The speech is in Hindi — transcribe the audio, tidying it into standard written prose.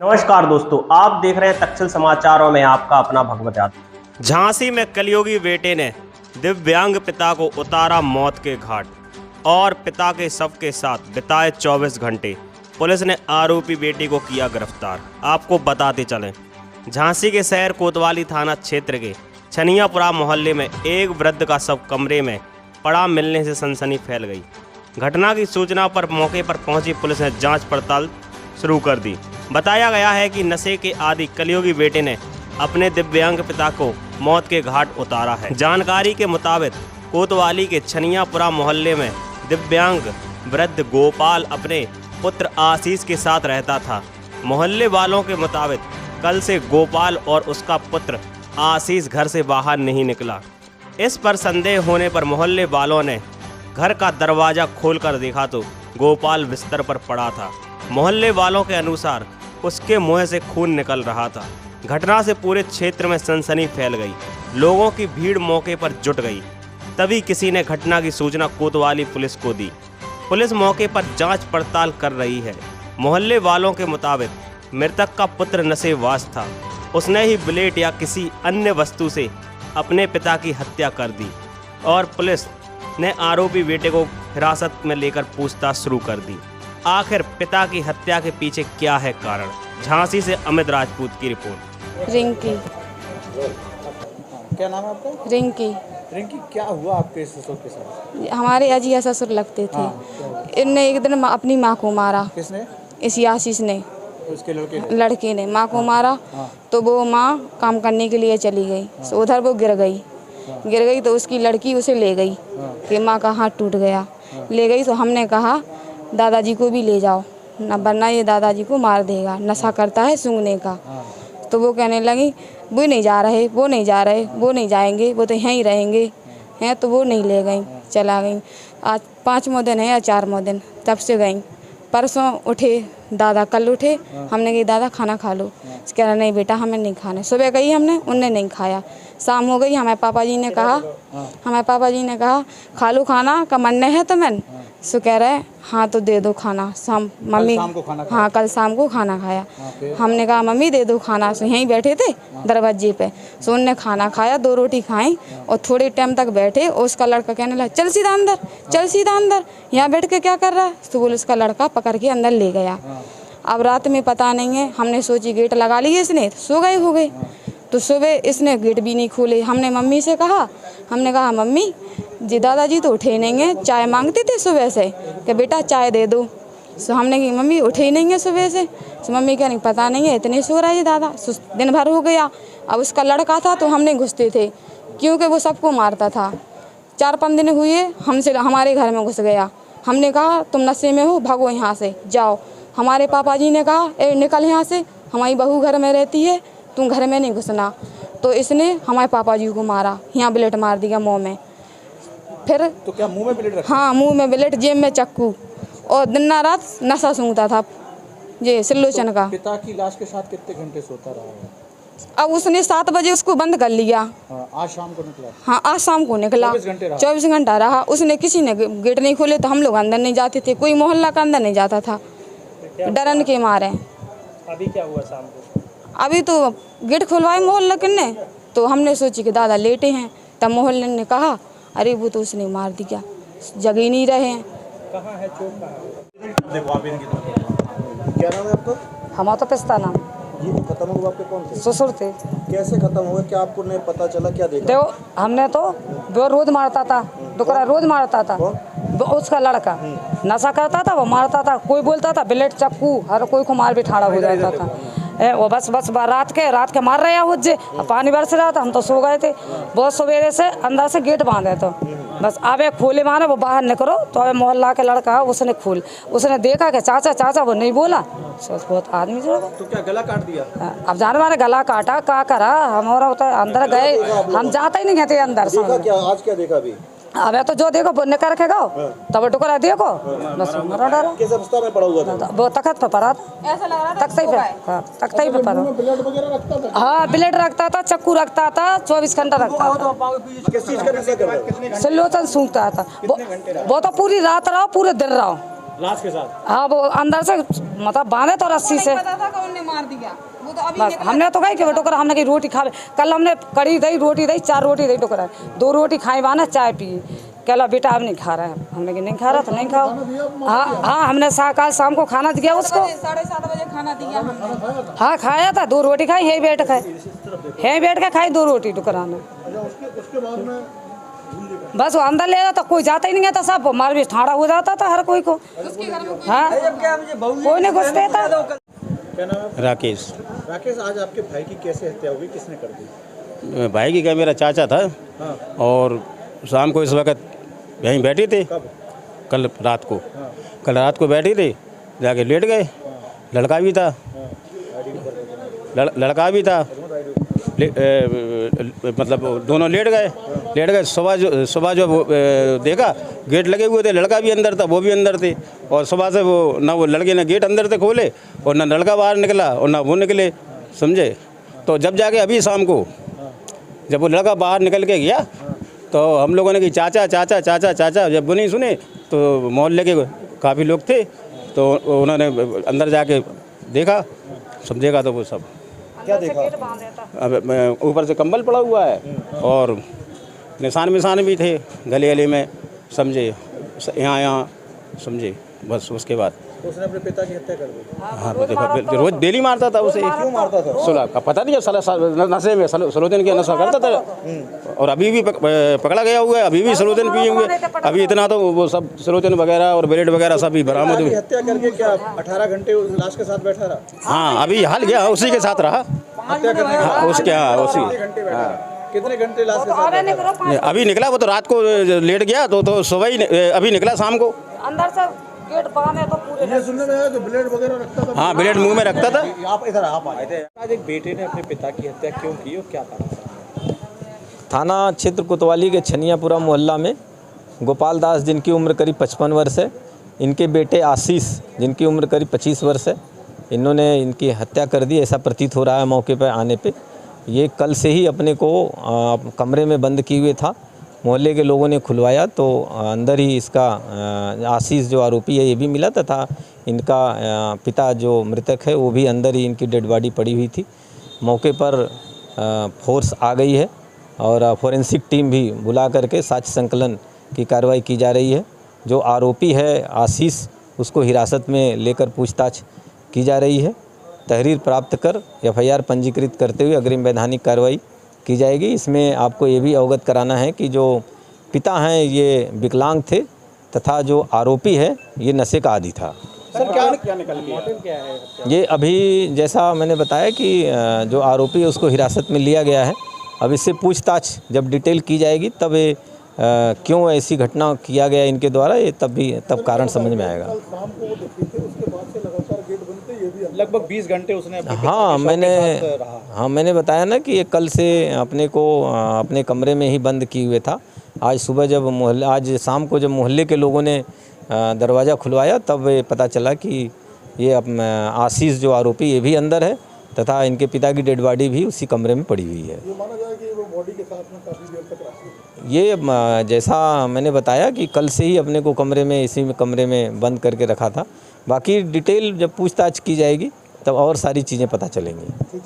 नमस्कार दोस्तों, आप देख रहे हैं तक्षशिल समाचार और मैं आपका अपना भगवत यादव। झांसी में कलयुगी बेटे ने दिव्यांग पिता को उतारा मौत के घाट और पिता के शव के साथ बिताए 24 घंटे। पुलिस ने आरोपी बेटी को किया गिरफ्तार। आपको बताते चलें, झांसी के शहर कोतवाली थाना क्षेत्र के छनियापुरा मोहल्ले में एक वृद्ध का शव कमरे में पड़ा मिलने से सनसनी फैल गई। घटना की सूचना पर मौके पर पहुंची पुलिस ने जांच पड़ताल शुरू कर दी। बताया गया है कि नशे के आदि कलयुगी बेटे ने अपने दिव्यांग पिता को मौत के घाट उतारा है। जानकारी के मुताबिक कोतवाली के छनियापुरा मोहल्ले में दिव्यांग वृद्ध गोपाल अपने पुत्र आशीष के साथ रहता था। मोहल्ले वालों के मुताबिक कल से गोपाल और उसका पुत्र आशीष घर से बाहर नहीं निकला। इस पर संदेह होने पर मोहल्ले वालों ने घर का दरवाज़ा खोलकर देखा तो गोपाल बिस्तर पर पड़ा था। मोहल्ले वालों के अनुसार उसके मुंह से खून निकल रहा था। घटना से पूरे क्षेत्र में सनसनी फैल गई। लोगों की भीड़ मौके पर जुट गई। तभी किसी ने घटना की सूचना कोतवाली पुलिस को दी। पुलिस मौके पर जांच पड़ताल कर रही है। मोहल्ले वालों के मुताबिक मृतक का पुत्र नशेबाज था। उसने ही ब्लेड या किसी अन्य वस्तु से अपने पिता की हत्या कर दी और पुलिस ने आरोपी बेटे को हिरासत में लेकर पूछताछ शुरू कर दी। आखिर पिता की हत्या के पीछे क्या है कारण? झांसी से अमित राजपूत की रिपोर्ट। रिंकी। क्या नाम है आपका? रिंकी। रिंकी, क्या हुआ आपके ससुर के साथ? हमारे अजिया ससुर लगते थे। इनने एक दिन अपनी माँ को मारा। किसने? इस आशीष ने, उसके लड़के ने माँ को मारा। तो वो माँ काम करने के लिए चली गई। तो उधर वो गिर गई तो उसकी लड़की उसे ले गई कि माँ का हाथ टूट गया। ले गई तो हमने कहा दादाजी को भी ले जाओ, न वरना ये दादाजी को मार देगा, नशा करता है सूंघने का। तो वो कहने लगी वो नहीं जा रहे, वो नहीं जा रहे, वो नहीं जाएंगे, वो तो यहीं रहेंगे हैं। तो वो नहीं ले गई, चला गई। आज 5वां दिन है या 4वां दिन तब से गई। परसों उठे दादा, कल उठे, हमने कही दादा खाना खा लो। कह रहा नहीं बेटा हमें नहीं खाना। सुबह गई हमने, उनने नहीं खाया। शाम हो गई, हमारे पापा जी ने कहा खा लो खाना का मन है तो मैं सो कह रहे हाँ तो दे दो खाना। शाम मम्मी हाँ कल शाम को खाना खाया। हमने कहा मम्मी दे दो खाना। सो यहीं बैठे थे दरवाजे पे। सो उनने खाना खाया, 2 रोटी खाई और थोड़े टाइम तक बैठे। और उसका लड़का कहने लगा चल सीधा अंदर, चल सीधा अंदर, यहाँ बैठ के क्या कर रहा है? तो बोले उसका लड़का पकड़ के अंदर ले गया। अब रात में पता नहीं है, हमने सोची गेट लगा लिए इसने, सो गए हो गए। तो सुबह इसने गेट भी नहीं खोले। हमने मम्मी से कहा, हमने कहा मम्मी जी दादाजी तो उठे नहीं हैं, चाय मांगते थे सुबह से कि बेटा चाय दे दो। सो हमने कही मम्मी उठे ही नहीं है सुबह से। सो मम्मी कह नहीं पता नहीं है, इतने सो रहा है दादा। दिन भर हो गया। अब उसका लड़का था तो हमने घुसते थे क्योंकि वो सबको मारता था। 4-5 दिन हुए हमसे हमारे घर में घुस गया। हमने कहा तुम नशे में हो, भागो यहाँ से जाओ। हमारे पापा जी ने कहा ए निकल यहाँ से, हमारी बहू घर में रहती है, तुम घर में नहीं घुसना। तो इसने हमारे पापा जी को मारा, यहाँ ब्लेड मार दिया मुँह में। फिर तो क्या मुंह में ब्लेड रखा? हाँ मुंह में ब्लेड, जेब में चाकू, और दिन रात नशा सूंघता था ये सिल्लोचन का। पिता की लाश के साथ कितने घंटे सोता रहा है? अब उसने 7 बजे उसको बंद कर लिया। आज शाम को निकला? हाँ आज शाम को निकला। 24 घंटा रहा। उसने किसी ने गेट नहीं खोले तो हम लोग अंदर नहीं जाते थे, कोई मोहल्ला का अंदर नहीं जाता था डरन के मारे। अभी क्या हुआ शाम को? अभी तो गेट खुलवाए मोहल्ला ने, तो हमने सोची कि दादा लेटे हैं। तब मोहल्ले ने कहा अरे वो तो उसने मार दिया, जगह ही नहीं रहे हैं। कहाँ है चोट कहाँ? देखो आप इनकी क्या नाम है आपका? हमारा तो पिस्ता नाम। ये खत्म हुआ आपके कौन थे? ससुर थे। कैसे खत्म हुआ? क्या आपको नहीं पता चला? क्या देखा? देखो हमने तो वो रोज मारता था, डुकरा रोज मारता था। वो उसका लड़का नशा करता था, वो मारता था। कोई बोलता था ब्लेड चाकू, हर कोई को मार भी ठाड़ा हो जाता था। वो बस रात के मार रहे हैं जे पानी बरस रहा था, हम तो सो गए थे। बहुत सवेरे से अंदर से गेट बांधे तो बस आवे खोले माने वो बाहर निकलो तो अबे मोहल्ला के लड़का उसने उसने देखा कि चाचा चाचा, वो नहीं बोला। बहुत आदमी जो तो क्या गला काट दिया? अब जाने वाले गला काटा का करा हमारा होता अंदर गए, हम जाते ही नहीं गए अंदर। देखा क्या आज? क्या देखा अभी? अबे तो जो देखो निकल रखेगा तब टुकड़ा देखो बस मरा डरा। किस अवस्था में पड़ा हुआ था? वो तख्त पे पड़ा था, ऐसा लग रहा था तख्ते पे। हाँ तख्ते पे पड़ा। ब्लेड वगैरह रखता था? हाँ ब्लेड रखता था, चाकू रखता था, 24 घंटा रखता था। किस चीज का नशा कर रहा था? सिल्लोचन सूंघता था वो तो पूरी रात रहो पूरे दिन रहो। लाश के साथ? हाँ वो अंदर से मतलब बांधे तो रस्सी से। पता था कौन ने मार दिया, वो तो अभी बस हमने तो कही कि टोकरा हमने की रोटी खावे, कल हमने कड़ी दही रोटी दही 4 रोटी दही टोकरा 2 रोटी खाई बाना चाय पी। कहला बेटा अब नहीं खा रहा है, हमने कि नहीं खा रहा तो नहीं खाओ। हाँ हमने कल शाम को खाना दिया उसको, 7:30 बजे खाना दिया हमने। हाँ खाया था 2 रोटी खाई, यही बैठ के खाई 2 रोटी टुकरा ने। उसके बाद में बस वो अंदर ले जाता, कोई जाता ही नहीं था, सब मार भी ठाड़ा हो जाता था हर कोई को। हाँ कोई नहीं घुसते था। क्या नाम है? राकेश। राकेश, आज आपके भाई की कैसे हत्या हुई, किसने कर दी? भाई की क्या, मेरा चाचा था। हाँ। और शाम को इस वक्त यहीं बैठी थे। कब? कल रात को। हाँ। कल रात को बैठी थी, जाके लेट गए। लड़का भी था। लड़का भी था। मतलब दोनों लेट गए। सुबह जो देखा गेट लगे हुए थे, लड़का भी अंदर था, वो भी अंदर थे। और सुबह से वो लड़के ने गेट अंदर से खोले और ना लड़का बाहर निकला और ना वो निकले, समझे। तो जब जाके अभी शाम को जब वो लड़का बाहर निकल के गया तो हम लोगों ने कि चाचा चाचा चाचा चाचा, जब वो नहीं सुने तो मोहल्ले के काफ़ी लोग थे, तो उन्होंने अंदर जाके देखा, समझेगा तो वो सब क्या देखा? अब ऊपर से कंबल पड़ा हुआ है और निशान भी थे गले में, समझे, यहाँ समझे। बस उसके बाद तो उसने अपने पिता की हत्या कर दी। हाँ रोज डेली मारता था उसे। क्यों मारता था? सुलह का पता नहीं है, नशे में सलोजन की नशा करता था। और अभी भी पकड़ा गया हुआ है, अभी भी सलोजन पिए हुए। अभी इतना तो वो सब सलोजन वगैरह और ब्लेड वगैरह सब भी बरामद हुए। हत्या करके क्या 18 घंटे उस लाश के साथ बैठा रहा? हाँ अभी हाल गया उसी के साथ रहा। हत्या करने के बाद उसके उसी घंटे बैठा रहा? कितने घंटे लाश के साथ बैठा रहा? अभी निकला, वो तो रात को लेट गया तो सुबह ही अभी निकला शाम को। अंदर से गेट बांधे तो पूरे। ये सुनने में आया कि ब्लेड वगैरह रखता था। हाँ ब्लेड मुंह में रखता था। आप इधर आप आए थे। आज एक बेटे ने अपने पिता की हत्या क्यों की और क्या कारण था? थाना क्षेत्र कोतवाली के छनियापुरा मोहल्ला में गोपाल दास, जिनकी उम्र करीब 55 वर्ष है, इनके बेटे आशीष, जिनकी उम्र करीब 25 वर्ष है, इन्होंने इनकी हत्या कर दी, ऐसा प्रतीत हो रहा है मौके पर आने पे। ये कल से ही अपने को कमरे में बंद किए हुए था। मोहल्ले के लोगों ने खुलवाया तो अंदर ही इसका आशीष जो आरोपी है ये भी मिला, तथा इनका पिता जो मृतक है वो भी अंदर ही, इनकी डेड बॉडी पड़ी हुई थी। मौके पर फोर्स आ गई है और फोरेंसिक टीम भी बुला करके साक्ष्य संकलन की कार्रवाई की जा रही है। जो आरोपी है आशीष, उसको हिरासत में लेकर पूछताछ की जा रही है। तहरीर प्राप्त कर FIR पंजीकृत करते हुए अग्रिम वैधानिक कार्रवाई की जाएगी। इसमें आपको ये भी अवगत कराना है कि जो पिता हैं ये विकलांग थे तथा जो आरोपी है ये नशे का आदी था। सर क्या निकल क्या है? ये अभी जैसा मैंने बताया कि जो आरोपी है उसको हिरासत में लिया गया है। अब इससे पूछताछ जब डिटेल की जाएगी तब ये क्यों ऐसी घटना किया गया इनके द्वारा, ये तब कारण समझ में आएगा। लगभग 20 घंटे उसने मैंने बताया ना कि ये कल से अपने को अपने कमरे में ही बंद किए हुए था। आज शाम को जब मोहल्ले के लोगों ने दरवाज़ा खुलवाया तब ये पता चला कि ये आशीष जो आरोपी ये भी अंदर है तथा इनके पिता की डेड बॉडी भी उसी कमरे में पड़ी हुई है। ये माना जाए कि वो बॉडी के साथ में काफ़ी देर तक रहा। ये जैसा मैंने बताया कि कल से ही अपने को इसी कमरे में बंद करके रखा था। बाकी डिटेल जब पूछताछ की जाएगी तब और सारी चीज़ें पता चलेंगी।